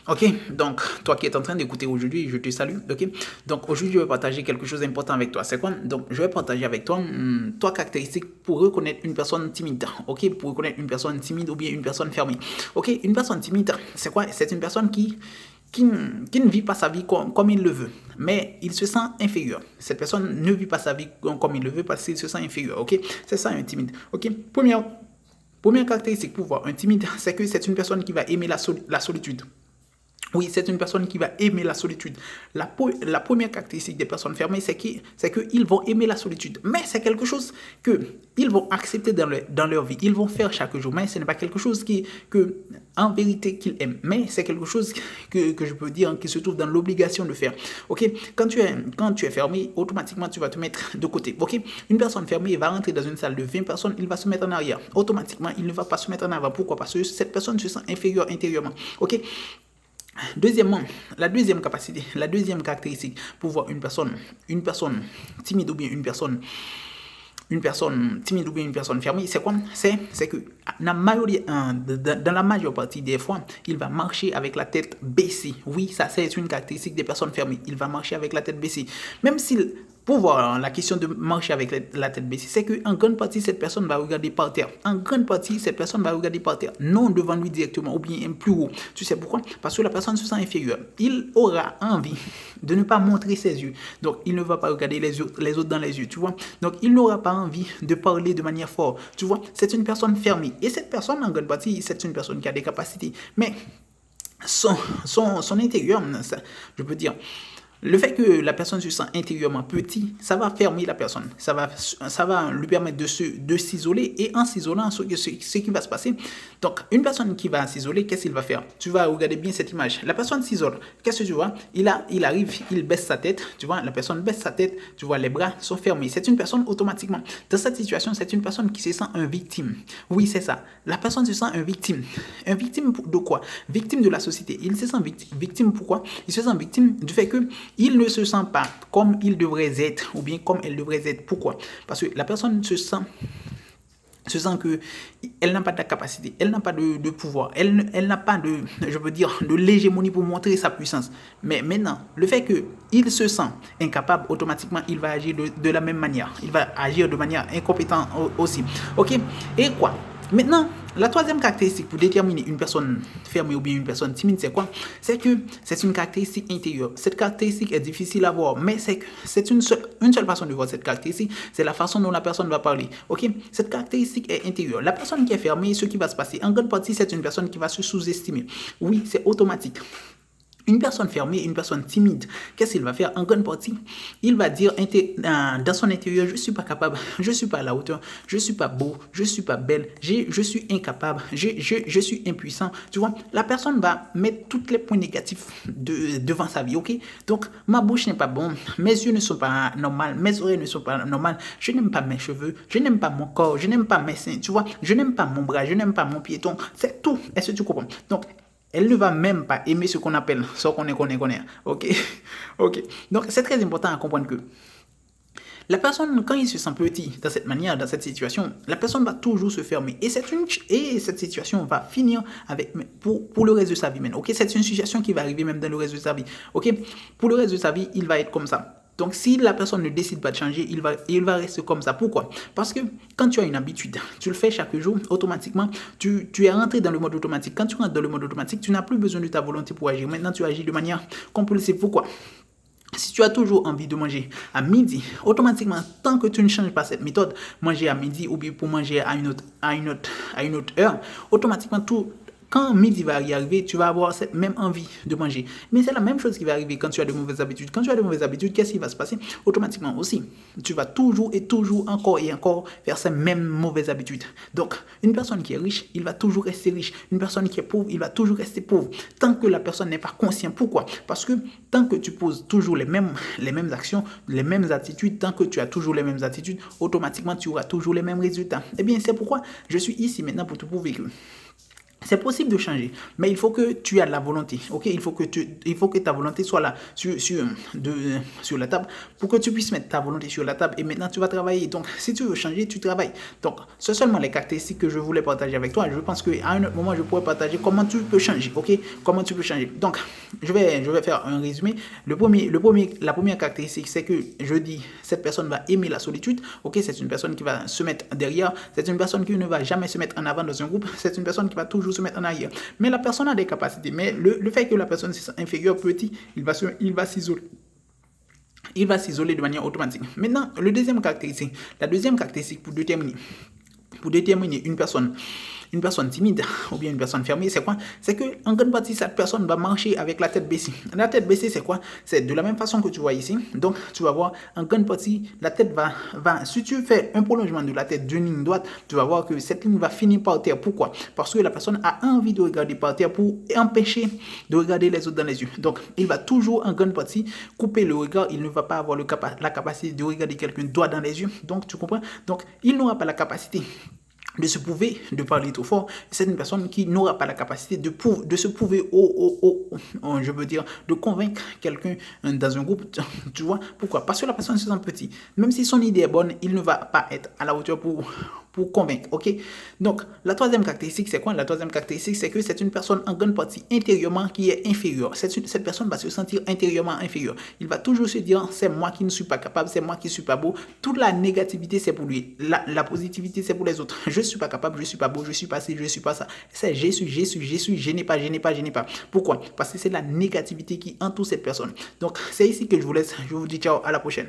Ok, donc toi qui es en train d'écouter aujourd'hui, je te salue. Ok, donc aujourd'hui je vais partager quelque chose d'important avec toi. C'est quoi? Donc je vais partager avec toi trois caractéristiques pour reconnaître une personne timide. Ok, pour reconnaître une personne timide ou bien une personne fermée. Ok, une personne timide, c'est quoi? C'est une personne qui ne vit pas sa vie comme il le veut, mais il se sent inférieur. Cette personne ne vit pas sa vie comme il le veut parce qu'il se sent inférieur. Ok, c'est ça un timide. Ok, première caractéristique pour voir un timide, c'est que c'est une personne qui va aimer la solitude. Oui, c'est une personne qui va aimer la solitude. La première caractéristique des personnes fermées, c'est qu'ils vont aimer la solitude. Mais c'est quelque chose qu'ils vont accepter dans leur vie. Ils vont faire chaque jour. Mais ce n'est pas quelque chose en vérité, qu'ils aiment. Mais c'est quelque chose que je peux dire qui se trouve dans l'obligation de faire. Ok? Quand tu es fermé, automatiquement, tu vas te mettre de côté. Ok? Une personne fermée va rentrer dans une salle de 20 personnes, il va se mettre en arrière. Automatiquement, il ne va pas se mettre en avant. Pourquoi? Parce que cette personne se sent inférieure intérieurement. Ok? Deuxièmement, la deuxième caractéristique pour voir une personne timide ou bien une personne timide ou bien une personne fermée, c'est quoi? C'est que dans la majeure partie des fois, il va marcher avec la tête baissée. Oui, ça c'est une caractéristique des personnes fermées. Il va marcher avec la tête baissée. Même s'il pour voir la question de marcher avec la tête baissée, c'est qu'en grande partie, cette personne va regarder par terre. En grande partie, cette personne va regarder par terre, non devant lui directement, ou bien plus haut. Tu sais pourquoi? Parce que la personne se sent inférieure. Il aura envie de ne pas montrer ses yeux. Donc, il ne va pas regarder les autres dans les yeux, tu vois. Donc, il n'aura pas envie de parler de manière forte, tu vois. C'est une personne fermée. Et cette personne, en grande partie, c'est une personne qui a des capacités. Mais son intérieur, ça, je peux dire, le fait que la personne se sent intérieurement petit, ça va fermer la personne. Ça va lui permettre de s'isoler. Et en s'isolant, ce qui va se passer, donc une personne qui va s'isoler, qu'est-ce qu'il va faire? Tu vas regarder bien cette image. La personne s'isole. Qu'est-ce que tu vois? Il arrive, il baisse sa tête. Tu vois, la personne baisse sa tête. Tu vois, les bras sont fermés. C'est une personne automatiquement. Dans cette situation, c'est une personne qui se sent un victime. Oui, c'est ça. La personne se sent un victime. Un victime de quoi? Victime de la société. Il se sent victime pourquoi? Il se sent victime du fait que il ne se sent pas comme il devrait être ou bien comme elle devrait être. Pourquoi? Parce que la personne se sent que elle n'a pas de capacité, elle n'a pas de pouvoir, elle n'a pas je veux dire, de l'hégémonie pour montrer sa puissance. Mais maintenant, le fait qu'il se sent incapable, automatiquement, il va agir de la même manière. Il va agir de manière incompétente aussi. Ok? Et quoi? Maintenant, la troisième caractéristique pour déterminer une personne fermée ou bien une personne timide, c'est quoi? C'est que c'est une caractéristique intérieure. Cette caractéristique est difficile à voir, mais c'est une seule façon de voir cette caractéristique, c'est la façon dont la personne va parler. Ok? Cette caractéristique est intérieure. La personne qui est fermée, ce qui va se passer, en grande partie, c'est une personne qui va se sous-estimer. Oui, c'est automatique. Une personne fermée, une personne timide, qu'est-ce qu'il va faire? En grande partie, il va dire dans son intérieur, je ne suis pas capable, je ne suis pas à la hauteur, je ne suis pas beau, je ne suis pas belle, je suis incapable, je suis impuissant. Tu vois, la personne va mettre tous les points négatifs devant sa vie, ok? Donc, ma bouche n'est pas bonne, mes yeux ne sont pas normaux, mes oreilles ne sont pas normales, je n'aime pas mes cheveux, je n'aime pas mon corps, je n'aime pas mes seins, tu vois, je n'aime pas mon bras, je n'aime pas mon piéton, c'est tout. Est-ce que tu comprends? Donc, elle ne va même pas aimer ce qu'on appelle, ce qu'on connaît. Ok? Ok. Donc, c'est très important à comprendre que la personne, quand il se sent petit dans cette manière, dans cette situation, la personne va toujours se fermer. Et cette situation va finir pour le reste de sa vie même. Ok? C'est une situation qui va arriver même dans le reste de sa vie. Ok? Pour le reste de sa vie, il va être comme ça. Donc, si la personne ne décide pas de changer, il va rester comme ça. Pourquoi? Parce que quand tu as une habitude, tu le fais chaque jour, automatiquement, tu es rentré dans le mode automatique. Quand tu rentres dans le mode automatique, tu n'as plus besoin de ta volonté pour agir. Maintenant, tu agis de manière compulsive. Pourquoi? Si tu as toujours envie de manger à midi, automatiquement, tant que tu ne changes pas cette méthode, manger à midi ou bien pour manger à une autre heure, automatiquement, quand midi va y arriver, tu vas avoir cette même envie de manger. Mais c'est la même chose qui va arriver quand tu as de mauvaises habitudes. Quand tu as de mauvaises habitudes, qu'est-ce qui va se passer? Automatiquement aussi, tu vas toujours et toujours, encore et encore, faire ces mêmes mauvaises habitudes. Donc, une personne qui est riche, il va toujours rester riche. Une personne qui est pauvre, il va toujours rester pauvre. Tant que la personne n'est pas consciente. Pourquoi? Parce que tant que tu poses toujours les mêmes actions, les mêmes attitudes, tant que tu as toujours les mêmes attitudes, automatiquement, tu auras toujours les mêmes résultats. Eh bien, c'est pourquoi je suis ici maintenant pour te prouver que C'est possible de changer, mais il faut que tu aies la volonté, ok? Il faut que ta volonté soit là sur la table pour que tu puisses mettre ta volonté sur la table et maintenant tu vas travailler. Donc, si tu veux changer, tu travailles. Donc, c'est seulement les caractéristiques que je voulais partager avec toi. Je pense qu'à un autre moment, je pourrais partager comment tu peux changer, ok? Comment tu peux changer. Donc, je vais faire un résumé. La première caractéristique, c'est que je dis, cette personne va aimer la solitude, ok? C'est une personne qui va se mettre derrière, c'est une personne qui ne va jamais se mettre en avant dans un groupe, c'est une personne qui va toujours se mettre en arrière. Mais la personne a des capacités. Mais le fait que la personne se sent inférieure, petit, il va s'isoler. Il va s'isoler de manière automatique. Maintenant, la deuxième caractéristique pour déterminer une personne timide ou bien une personne fermée, c'est quoi? C'est que en grande partie, cette personne va marcher avec la tête baissée. La tête baissée, c'est quoi? C'est de la même façon que tu vois ici. Donc, tu vas voir, en grande partie, la tête si tu fais un prolongement de la tête d'une ligne droite, tu vas voir que cette ligne va finir par terre. Pourquoi? Parce que la personne a envie de regarder par terre pour empêcher de regarder les autres dans les yeux. Donc, il va toujours, en grande partie, couper le regard. Il ne va pas avoir la capacité de regarder quelqu'un droit dans les yeux. Donc, tu comprends? Donc, il n'aura pas la capacité de se prouver, de parler trop fort. C'est une personne qui n'aura pas la capacité de se prouver je veux dire, de convaincre quelqu'un dans un groupe. Tu vois? Pourquoi? Parce que la personne se sent petit. Même si son idée est bonne, il ne va pas être à la hauteur pour convaincre, ok? Donc, la troisième caractéristique, c'est quoi? La troisième caractéristique, c'est que c'est une personne en grande partie intérieurement qui est inférieure. Cette personne va se sentir intérieurement inférieure. Il va toujours se dire, c'est moi qui ne suis pas capable, c'est moi qui ne suis pas beau. Toute la négativité, c'est pour lui. La positivité, c'est pour les autres. Je ne suis pas capable, je ne suis pas beau, je ne suis pas ci, je ne suis pas ça. C'est je suis, je n'ai pas, je n'ai pas, je n'ai pas. Pourquoi? Parce que c'est la négativité qui entoure cette personne. Donc, c'est ici que je vous laisse. Je vous dis ciao, à la prochaine.